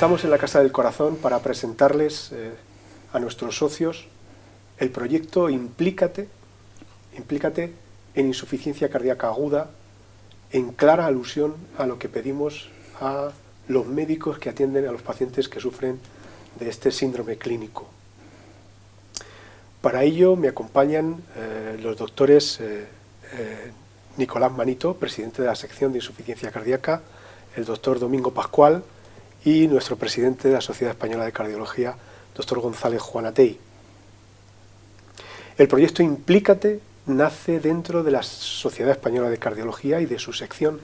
Estamos en la Casa del Corazón para presentarles a nuestros socios el proyecto Implícate en insuficiencia cardíaca aguda, en clara alusión a lo que pedimos a los médicos que atienden a los pacientes que sufren de este síndrome clínico. Para ello me acompañan los doctores Nicolás Manito, presidente de la sección de insuficiencia cardíaca, el doctor Domingo Pascual y nuestro presidente de la Sociedad Española de Cardiología, doctor González Juanatey. El proyecto Implícate nace dentro de la Sociedad Española de Cardiología y de su sección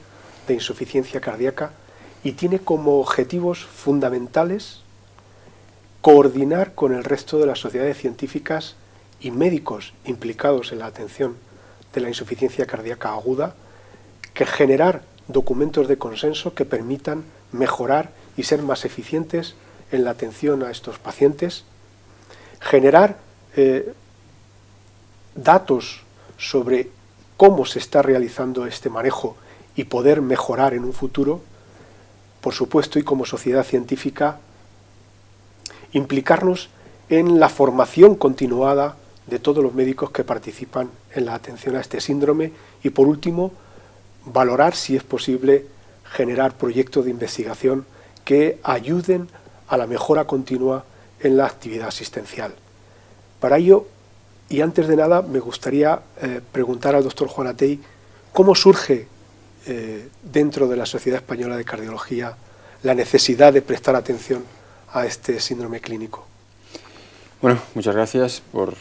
de insuficiencia cardíaca y tiene como objetivos fundamentales coordinar con el resto de las sociedades científicas y médicos implicados en la atención de la insuficiencia cardíaca aguda, que generar documentos de consenso que permitan mejorar y ser más eficientes en la atención a estos pacientes, generar datos sobre cómo se está realizando este manejo y poder mejorar en un futuro, por supuesto, y como sociedad científica, implicarnos en la formación continuada de todos los médicos que participan en la atención a este síndrome y, por último, valorar si es posible generar proyectos de investigación que ayuden a la mejora continua en la actividad asistencial. Para ello, y antes de nada, me gustaría preguntar al doctor Juanatey cómo surge dentro de la Sociedad Española de Cardiología la necesidad de prestar atención a este síndrome clínico. Bueno, muchas gracias por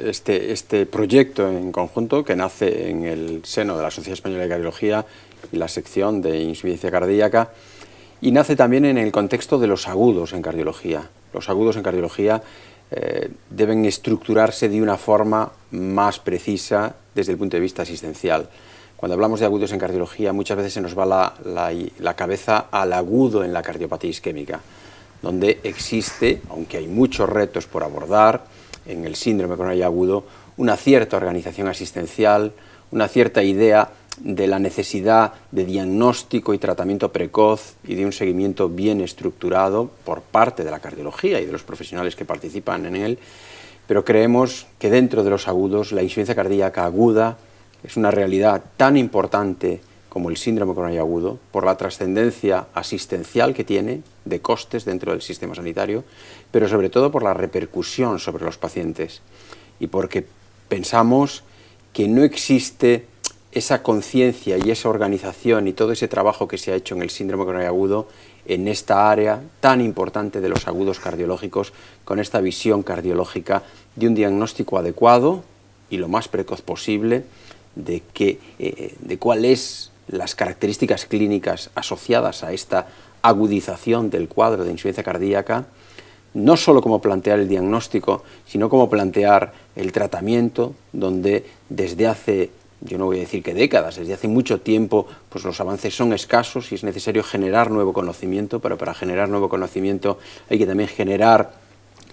este proyecto en conjunto que nace en el seno de la Sociedad Española de Cardiología y la sección de insuficiencia cardíaca, y nace también en el contexto de los agudos en cardiología. Los agudos en cardiología deben estructurarse de una forma más precisa desde el punto de vista asistencial. Cuando hablamos de agudos en cardiología, muchas veces se nos va la cabeza al agudo en la cardiopatía isquémica, donde existe, aunque hay muchos retos por abordar, en el síndrome coronario agudo, una cierta organización asistencial, una cierta idea de la necesidad de diagnóstico y tratamiento precoz y de un seguimiento bien estructurado por parte de la cardiología y de los profesionales que participan en él, pero creemos que dentro de los agudos la insuficiencia cardíaca aguda es una realidad tan importante como el síndrome coronario agudo, por la trascendencia asistencial que tiene, de costes dentro del sistema sanitario, pero sobre todo por la repercusión sobre los pacientes y porque pensamos que no existe esa conciencia y esa organización y todo ese trabajo que se ha hecho en el síndrome coronario agudo en esta área tan importante de los agudos cardiológicos, con esta visión cardiológica de un diagnóstico adecuado y lo más precoz posible de cuáles las características clínicas asociadas a esta agudización del cuadro de insuficiencia cardíaca, no solo cómo plantear el diagnóstico, sino cómo plantear el tratamiento, donde desde hace, yo no voy a decir que décadas, desde hace mucho tiempo, pues los avances son escasos y es necesario generar nuevo conocimiento, pero para generar nuevo conocimiento hay que también generar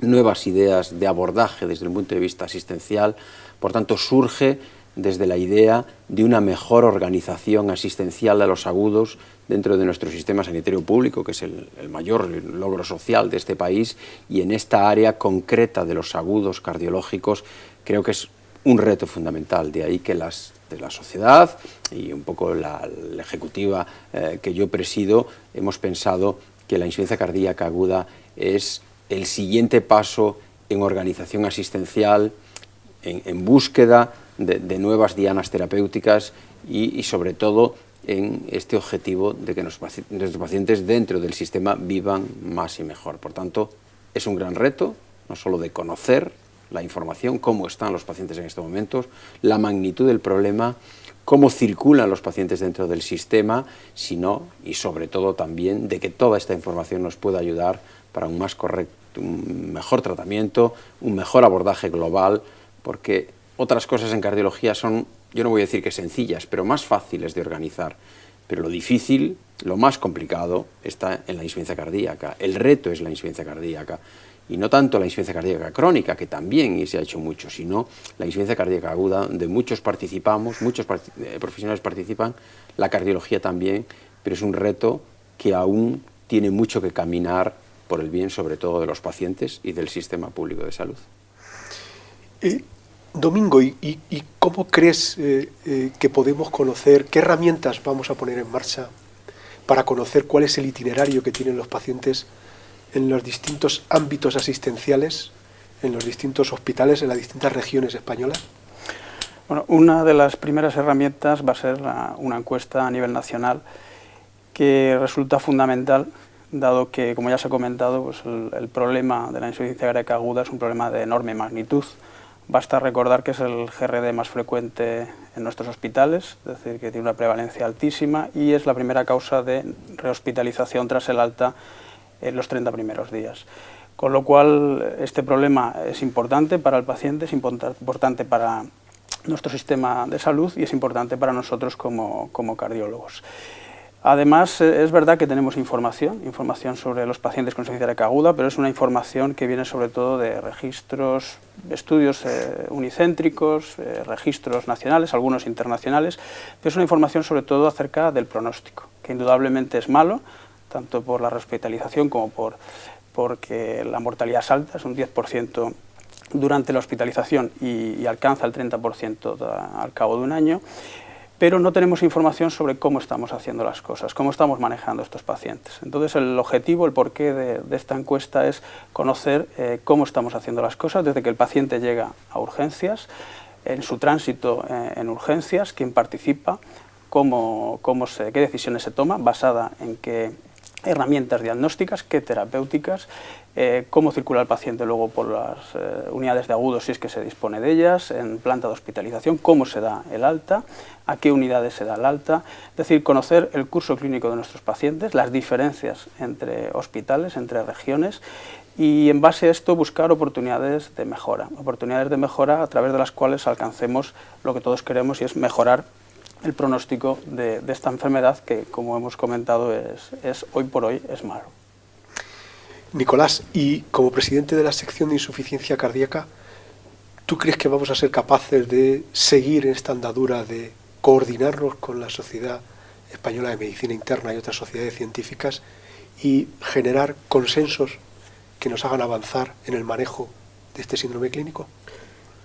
nuevas ideas de abordaje desde el punto de vista asistencial. Por tanto, surge desde la idea de una mejor organización asistencial de los agudos dentro de nuestro sistema sanitario público, que es el mayor logro social de este país, y en esta área concreta de los agudos cardiológicos creo que es un reto fundamental. De ahí que de la sociedad y un poco la ejecutiva que yo presido hemos pensado que la insuficiencia cardíaca aguda es el siguiente paso en organización asistencial, en búsqueda de nuevas dianas terapéuticas y sobre todo en este objetivo de que nuestros pacientes dentro del sistema vivan más y mejor. Por tanto, es un gran reto, no solo de conocer la información, cómo están los pacientes en estos momentos, la magnitud del problema, cómo circulan los pacientes dentro del sistema, sino y sobre todo también de que toda esta información nos pueda ayudar para un mejor tratamiento, un mejor abordaje global, porque otras cosas en cardiología son, yo no voy a decir que sencillas, pero más fáciles de organizar. Pero lo difícil, lo más complicado, está en la insuficiencia cardíaca. El reto es la insuficiencia cardíaca. Y no tanto la insuficiencia cardíaca crónica, que también y se ha hecho mucho, sino la insuficiencia cardíaca aguda, donde muchos participamos, muchos profesionales participan, la cardiología también, pero es un reto que aún tiene mucho que caminar por el bien, sobre todo, de los pacientes y del sistema público de salud. Domingo, ¿y cómo crees que podemos conocer, qué herramientas vamos a poner en marcha para conocer cuál es el itinerario que tienen los pacientes en los distintos ámbitos asistenciales, en los distintos hospitales, en las distintas regiones españolas? Bueno, una de las primeras herramientas va a ser una encuesta a nivel nacional que resulta fundamental, dado que, como ya se ha comentado, pues el problema de la insuficiencia cardíaca aguda es un problema de enorme magnitud. Basta recordar que es el GRD más frecuente en nuestros hospitales, es decir, que tiene una prevalencia altísima y es la primera causa de rehospitalización tras el alta en los 30 primeros días. Con lo cual, este problema es importante para el paciente, es importante para nuestro sistema de salud y es importante para nosotros como cardiólogos. Además, es verdad que tenemos información sobre los pacientes con insuficiencia cardíaca aguda, pero es una información que viene sobre todo de registros, estudios unicéntricos, registros nacionales, algunos internacionales, pero es una información sobre todo acerca del pronóstico, que indudablemente es malo, tanto por la rehospitalización como porque la mortalidad es alta, es un 10% durante la hospitalización y alcanza el 30% al cabo de un año. Pero no tenemos información sobre cómo estamos haciendo las cosas, cómo estamos manejando estos pacientes. Entonces, el objetivo, el porqué de esta encuesta es conocer cómo estamos haciendo las cosas desde que el paciente llega a urgencias, en su tránsito en urgencias, quién participa, qué decisiones se toman, basada en qué herramientas diagnósticas, qué terapéuticas, cómo circula el paciente luego por las unidades de agudos si es que se dispone de ellas, en planta de hospitalización, cómo se da el alta, a qué unidades se da el alta, es decir, conocer el curso clínico de nuestros pacientes, las diferencias entre hospitales, entre regiones, y en base a esto buscar oportunidades de mejora a través de las cuales alcancemos lo que todos queremos y es mejorar el pronóstico de esta enfermedad que, como hemos comentado, es hoy por hoy es malo. Nicolás, y como presidente de la sección de insuficiencia cardíaca, ¿tú crees que vamos a ser capaces de seguir en esta andadura de coordinarnos con la Sociedad Española de Medicina Interna y otras sociedades científicas y generar consensos que nos hagan avanzar en el manejo de este síndrome clínico?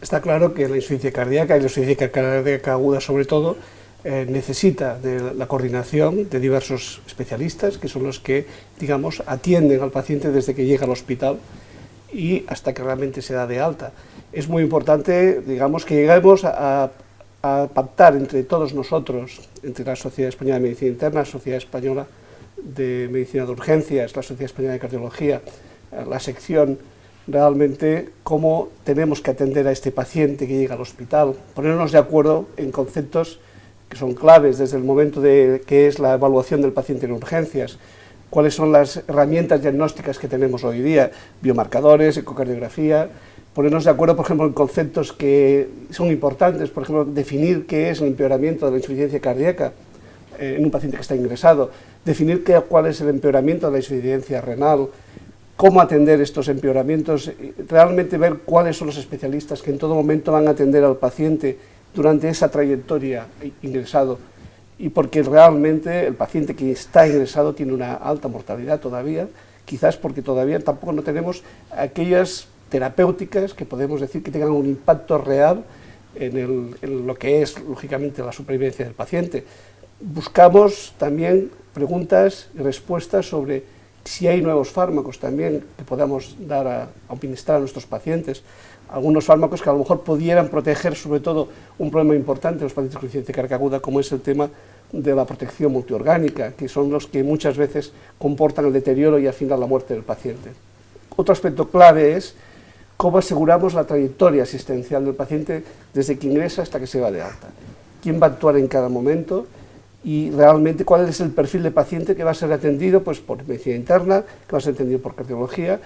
Está claro que la insuficiencia cardíaca y la insuficiencia cardíaca aguda sobre todo necesita de la coordinación de diversos especialistas que son los que, digamos, atienden al paciente desde que llega al hospital y hasta que realmente se da de alta. Es muy importante, digamos, que lleguemos a pactar entre todos nosotros, entre la Sociedad Española de Medicina Interna, la Sociedad Española de Medicina de Urgencias, la Sociedad Española de Cardiología, la sección, realmente cómo tenemos que atender a este paciente que llega al hospital, ponernos de acuerdo en conceptos que son claves desde el momento de que es la evaluación del paciente en urgencias, cuáles son las herramientas diagnósticas que tenemos hoy día, biomarcadores, ecocardiografía, ponernos de acuerdo, por ejemplo, en conceptos que son importantes, por ejemplo, definir qué es el empeoramiento de la insuficiencia cardíaca en un paciente que está ingresado, definir cuál es el empeoramiento de la insuficiencia renal, cómo atender estos empeoramientos, realmente ver cuáles son los especialistas que en todo momento van a atender al paciente durante esa trayectoria ingresado, y porque realmente el paciente que está ingresado tiene una alta mortalidad todavía, quizás porque todavía tampoco no tenemos aquellas terapéuticas que podemos decir que tengan un impacto real en lo que es, lógicamente, la supervivencia del paciente. Buscamos también preguntas y respuestas sobre si hay nuevos fármacos también que podamos dar a administrar a nuestros pacientes, algunos fármacos que a lo mejor pudieran proteger sobre todo un problema importante en los pacientes con insuficiencia cardíaca aguda, como es el tema de la protección multiorgánica, que son los que muchas veces comportan el deterioro y al final la muerte del paciente. Otro aspecto clave es cómo aseguramos la trayectoria asistencial del paciente desde que ingresa hasta que se va de alta. ¿Quién va a actuar en cada momento? Y realmente cuál es el perfil de paciente que va a ser atendido pues, por medicina interna, que va a ser atendido por cardiología.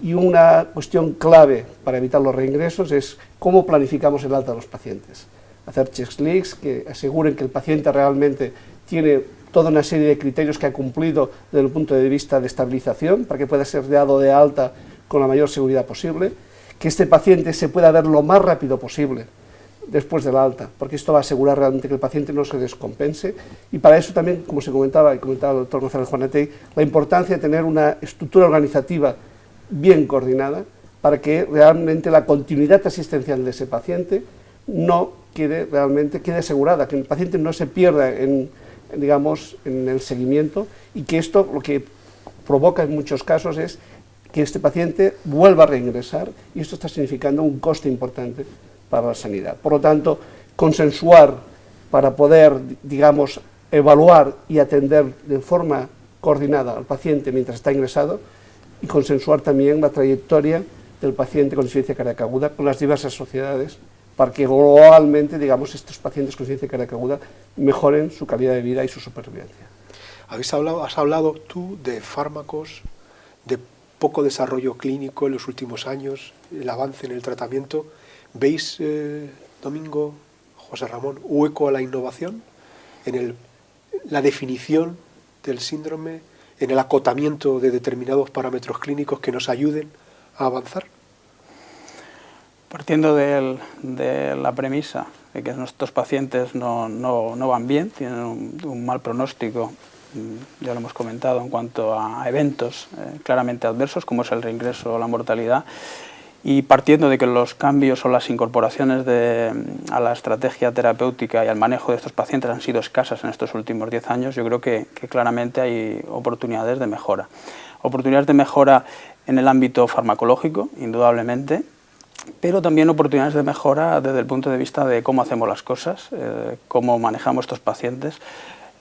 Y una cuestión clave para evitar los reingresos es cómo planificamos el alta de los pacientes. Hacer checklists que aseguren que el paciente realmente tiene toda una serie de criterios que ha cumplido desde el punto de vista de estabilización para que pueda ser dado de alta con la mayor seguridad posible, que este paciente se pueda ver lo más rápido posible después del alta, porque esto va a asegurar realmente que el paciente no se descompense, y para eso también, como se comentaba, y comentaba el doctor González Juanetey, la importancia de tener una estructura organizativa bien coordinada, para que realmente la continuidad asistencial de ese paciente quede asegurada, que el paciente no se pierda en el seguimiento, y que esto lo que provoca en muchos casos es que este paciente vuelva a reingresar, y esto está significando un coste importante para la sanidad. Por lo tanto, consensuar para poder, evaluar y atender de forma coordinada al paciente mientras está ingresado, y consensuar también la trayectoria del paciente con insuficiencia cardíaca aguda con las diversas sociedades, para que globalmente, estos pacientes con insuficiencia cardíaca aguda mejoren su calidad de vida y su supervivencia. Has hablado tú de fármacos, de poco desarrollo clínico en los últimos años, el avance en el tratamiento. ¿Veis, Domingo, José Ramón, hueco a la innovación en la definición del síndrome, en el acotamiento de determinados parámetros clínicos que nos ayuden a avanzar? Partiendo de la premisa de que nuestros pacientes no van bien, tienen un mal pronóstico, ya lo hemos comentado, en cuanto a eventos claramente adversos, como es el reingreso o la mortalidad, y partiendo de que los cambios o las incorporaciones a la estrategia terapéutica y al manejo de estos pacientes han sido escasas en estos últimos 10 años, yo creo que claramente hay oportunidades de mejora. Oportunidades de mejora en el ámbito farmacológico, indudablemente, pero también oportunidades de mejora desde el punto de vista de cómo hacemos las cosas, cómo manejamos estos pacientes.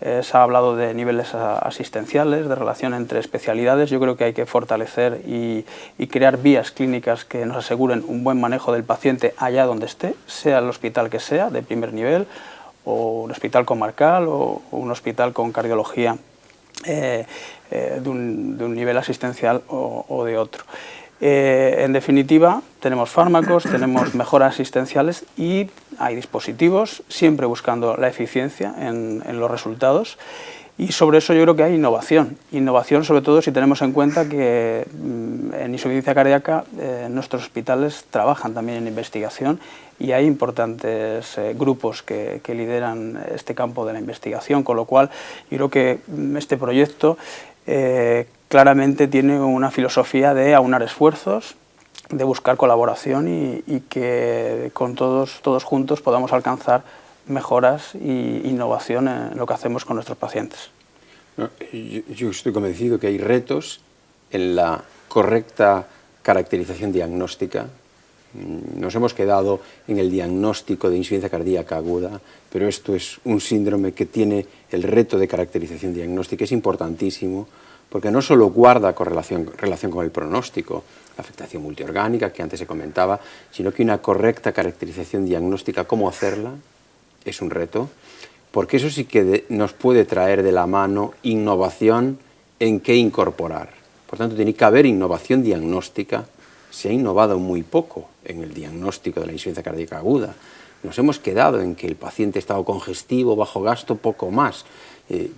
Se ha hablado de niveles asistenciales, de relación entre especialidades. Yo creo que hay que fortalecer y crear vías clínicas que nos aseguren un buen manejo del paciente allá donde esté, sea el hospital que sea, de primer nivel, o un hospital comarcal, o un hospital con cardiología de un nivel asistencial o de otro. En definitiva, tenemos fármacos, tenemos mejoras asistenciales y hay dispositivos, siempre buscando la eficiencia en los resultados, y sobre eso yo creo que hay innovación. Innovación sobre todo si tenemos en cuenta que en insuficiencia cardíaca nuestros hospitales trabajan también en investigación y hay importantes grupos que lideran este campo de la investigación, con lo cual yo creo que este proyecto claramente tiene una filosofía de aunar esfuerzos, de buscar colaboración y que con todos juntos podamos alcanzar mejoras e innovación en lo que hacemos con nuestros pacientes. Yo estoy convencido que hay retos en la correcta caracterización diagnóstica. Nos hemos quedado en el diagnóstico de insuficiencia cardíaca aguda, pero esto es un síndrome que tiene el reto de caracterización diagnóstica, es importantísimo, porque no solo guarda relación con el pronóstico, la afectación multiorgánica que antes se comentaba, sino que una correcta caracterización diagnóstica, cómo hacerla, es un reto, porque eso sí que nos puede traer de la mano innovación en qué incorporar. Por tanto, tiene que haber innovación diagnóstica. Se ha innovado muy poco en el diagnóstico de la insuficiencia cardíaca aguda. Nos hemos quedado en que el paciente estaba congestivo, bajo gasto, poco más.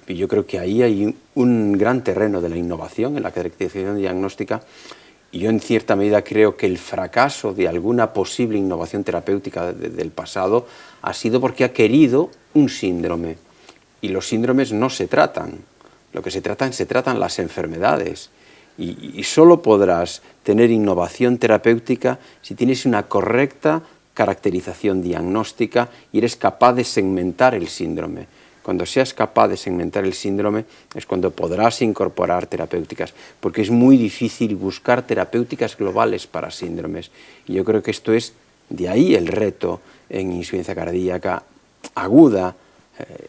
Y yo creo que ahí hay un gran terreno de la innovación en la caracterización diagnóstica, y yo en cierta medida creo que el fracaso de alguna posible innovación terapéutica del pasado ha sido porque ha querido un síndrome, y los síndromes no se tratan, lo que se tratan las enfermedades, y solo podrás tener innovación terapéutica si tienes una correcta caracterización diagnóstica y eres capaz de segmentar el síndrome. Cuando seas capaz de segmentar el síndrome es cuando podrás incorporar terapéuticas, porque es muy difícil buscar terapéuticas globales para síndromes. Y yo creo que esto es de ahí el reto en insuficiencia cardíaca aguda,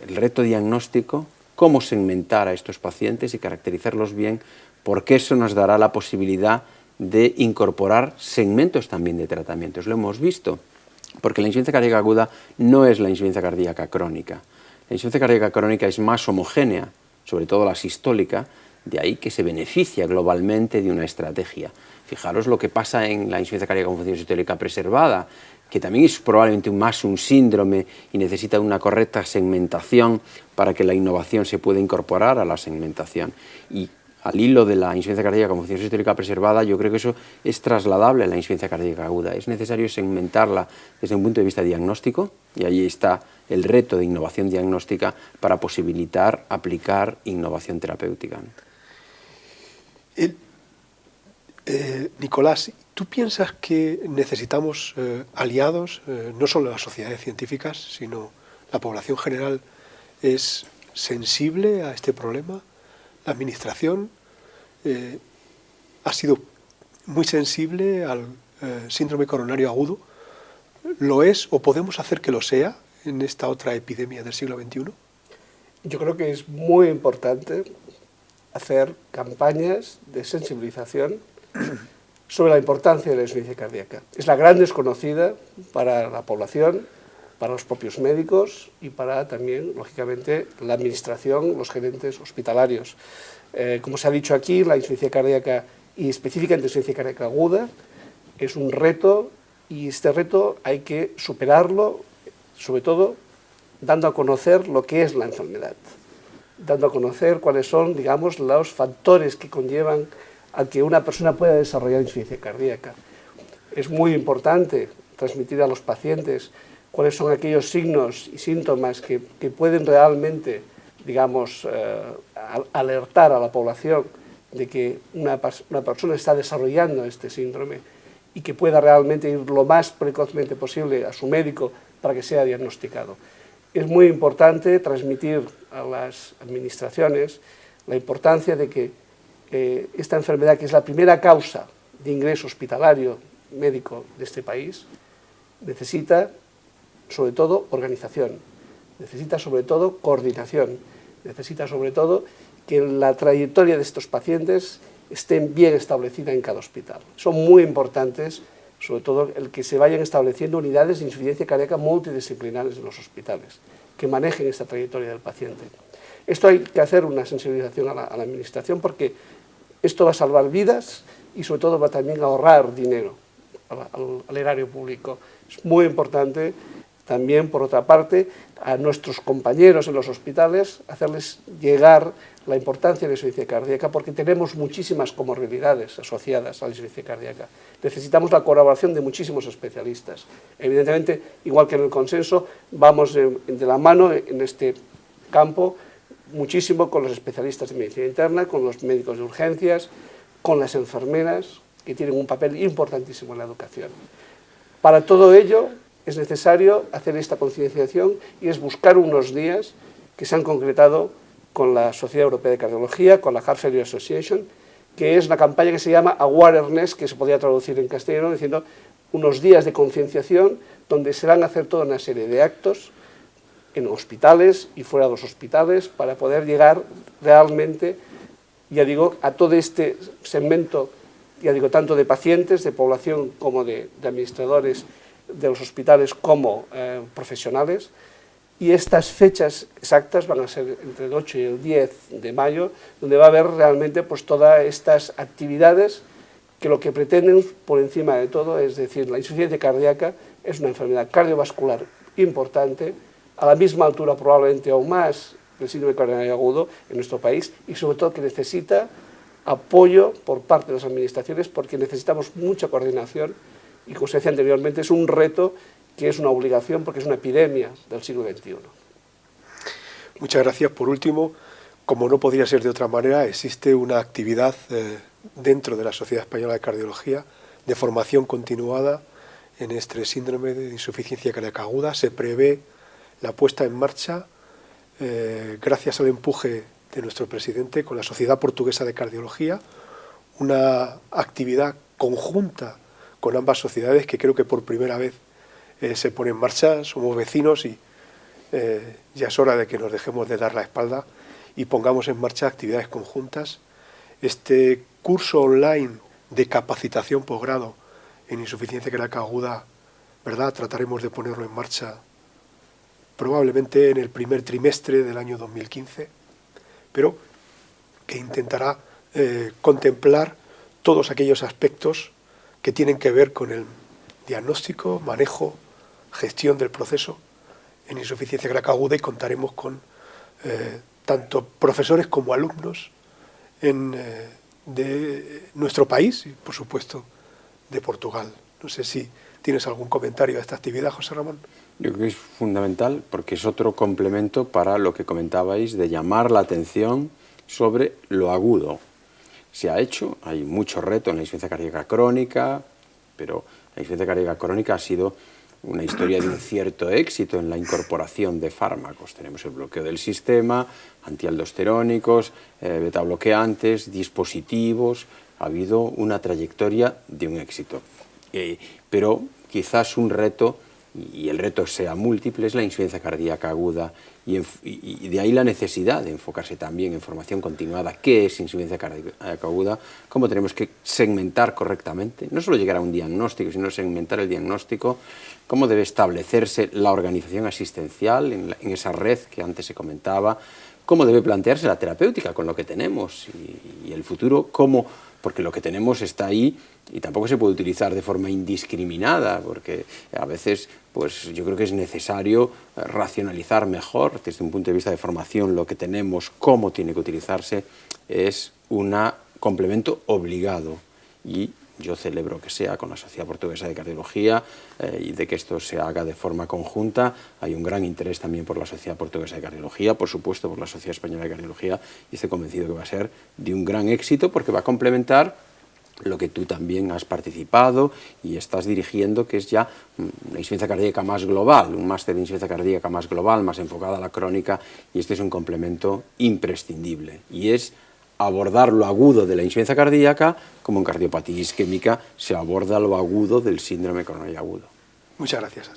el reto diagnóstico, cómo segmentar a estos pacientes y caracterizarlos bien, porque eso nos dará la posibilidad de incorporar segmentos también de tratamientos. Lo hemos visto, porque la insuficiencia cardíaca aguda no es la insuficiencia cardíaca crónica. La insuficiencia cardíaca crónica es más homogénea, sobre todo la sistólica, de ahí que se beneficia globalmente de una estrategia. Fijaros lo que pasa en la insuficiencia cardíaca con función sistólica preservada, que también es probablemente más un síndrome y necesita una correcta segmentación para que la innovación se pueda incorporar a la segmentación. Y al hilo de la insuficiencia cardíaca con función sistólica preservada, yo creo que eso es trasladable a la insuficiencia cardíaca aguda. Es necesario segmentarla desde un punto de vista diagnóstico, y ahí está el reto de innovación diagnóstica para posibilitar aplicar innovación terapéutica. Nicolás, ¿tú piensas que necesitamos aliados, no solo las sociedades científicas, sino la población general es sensible a este problema? La Administración ha sido muy sensible al síndrome coronario agudo. ¿Lo es o podemos hacer que lo sea en esta otra epidemia del siglo XXI? Yo creo que es muy importante hacer campañas de sensibilización sobre la importancia de la insuficiencia cardíaca. Es la gran desconocida para la población, para los propios médicos y para también, lógicamente, la administración, los gerentes hospitalarios. Como se ha dicho aquí, la insuficiencia cardíaca y específicamente la insuficiencia cardíaca aguda es un reto, y este reto hay que superarlo, sobre todo dando a conocer lo que es la enfermedad, dando a conocer cuáles son, digamos, los factores que conllevan a que una persona pueda desarrollar insuficiencia cardíaca. Es muy importante transmitir a los pacientes cuáles son aquellos signos y síntomas que pueden realmente, digamos, alertar a la población de que una persona está desarrollando este síndrome y que pueda realmente ir lo más precozmente posible a su médico para que sea diagnosticado. Es muy importante transmitir a las administraciones la importancia de que esta enfermedad, que es la primera causa de ingreso hospitalario médico de este país, necesita sobre todo organización, necesita sobre todo coordinación, necesita sobre todo que la trayectoria de estos pacientes esté bien establecida en cada hospital. Son muy importantes, sobre todo el que se vayan estableciendo unidades de insuficiencia cardíaca multidisciplinares en los hospitales, que manejen esta trayectoria del paciente. Esto hay que hacer una sensibilización a la administración, porque esto va a salvar vidas y sobre todo va también a ahorrar dinero al erario público. Es muy importante también, por otra parte, a nuestros compañeros en los hospitales, hacerles llegar la importancia de la insuficiencia cardíaca, porque tenemos muchísimas comorbilidades asociadas a la insuficiencia cardíaca. Necesitamos la colaboración de muchísimos especialistas. Evidentemente, igual que en el consenso, vamos de la mano en este campo muchísimo con los especialistas de medicina interna, con los médicos de urgencias, con las enfermeras, que tienen un papel importantísimo en la educación. Para todo ello es necesario hacer esta concienciación y es buscar unos días que se han concretado con la Sociedad Europea de Cardiología, con la Heart Failure Association, que es una campaña que se llama Awareness, que se podría traducir en castellano diciendo unos días de concienciación donde se van a hacer toda una serie de actos en hospitales y fuera de los hospitales para poder llegar realmente, ya digo, a todo este segmento, ya digo, tanto de pacientes, de población, como de administradores de los hospitales como profesionales. Y estas fechas exactas van a ser entre el 8 y el 10 de mayo, donde va a haber realmente pues, todas estas actividades que lo que pretenden, por encima de todo, es decir, la insuficiencia cardíaca es una enfermedad cardiovascular importante, a la misma altura probablemente aún más del síndrome coronario agudo en nuestro país, y sobre todo que necesita apoyo por parte de las administraciones, porque necesitamos mucha coordinación y, como se decía anteriormente, es un reto que es una obligación porque es una epidemia del siglo XXI. Muchas gracias. Por último, como no podría ser de otra manera, existe una actividad dentro de la Sociedad Española de Cardiología de formación continuada en este síndrome de insuficiencia cardíaca aguda. Se prevé la puesta en marcha, gracias al empuje de nuestro presidente, con la Sociedad Portuguesa de Cardiología, una actividad conjunta con ambas sociedades que creo que por primera vez se pone en marcha. Somos vecinos y ya es hora de que nos dejemos de dar la espalda y pongamos en marcha actividades conjuntas. Este curso online de capacitación posgrado en insuficiencia cardíaca aguda, ¿verdad?, trataremos de ponerlo en marcha probablemente en el primer trimestre del año 2015, pero que intentará contemplar todos aquellos aspectos que tienen que ver con el diagnóstico, manejo, gestión del proceso en insuficiencia cardíaca aguda, y contaremos con tanto profesores como alumnos de nuestro país y, por supuesto, de Portugal. No sé si tienes algún comentario a esta actividad, José Ramón. Yo creo que es fundamental porque es otro complemento para lo que comentabais de llamar la atención sobre lo agudo. Se ha hecho, hay mucho reto en la insuficiencia cardíaca crónica, pero la insuficiencia cardíaca crónica ha sido una historia de un cierto éxito en la incorporación de fármacos. Tenemos el bloqueo del sistema, antialdosterónicos, betabloqueantes, dispositivos. Ha habido una trayectoria de un éxito. Pero quizás un reto, y el reto sea múltiple, es la insuficiencia cardíaca aguda, y de ahí la necesidad de enfocarse también en formación continuada. ¿Qué es insuficiencia cardíaca aguda? ¿Cómo tenemos que segmentar correctamente? No solo llegar a un diagnóstico, sino segmentar el diagnóstico. ¿Cómo debe establecerse la organización asistencial en esa red que antes se comentaba? ¿Cómo debe plantearse la terapéutica con lo que tenemos? Y el futuro, ¿cómo? Porque lo que tenemos está ahí y tampoco se puede utilizar de forma indiscriminada, porque a veces pues yo creo que es necesario racionalizar mejor desde un punto de vista de formación lo que tenemos, cómo tiene que utilizarse, es un complemento obligado, y yo celebro que sea con la Sociedad Portuguesa de Cardiología y de que esto se haga de forma conjunta. Hay un gran interés también por la Sociedad Portuguesa de Cardiología, por supuesto por la Sociedad Española de Cardiología, y estoy convencido que va a ser de un gran éxito porque va a complementar lo que tú también has participado y estás dirigiendo, que es ya una insuficiencia cardíaca más global, un máster de insuficiencia cardíaca más global, más enfocada a la crónica, y este es un complemento imprescindible, y es abordar lo agudo de la insuficiencia cardíaca como en cardiopatía isquémica se aborda lo agudo del síndrome coronario agudo. Muchas gracias.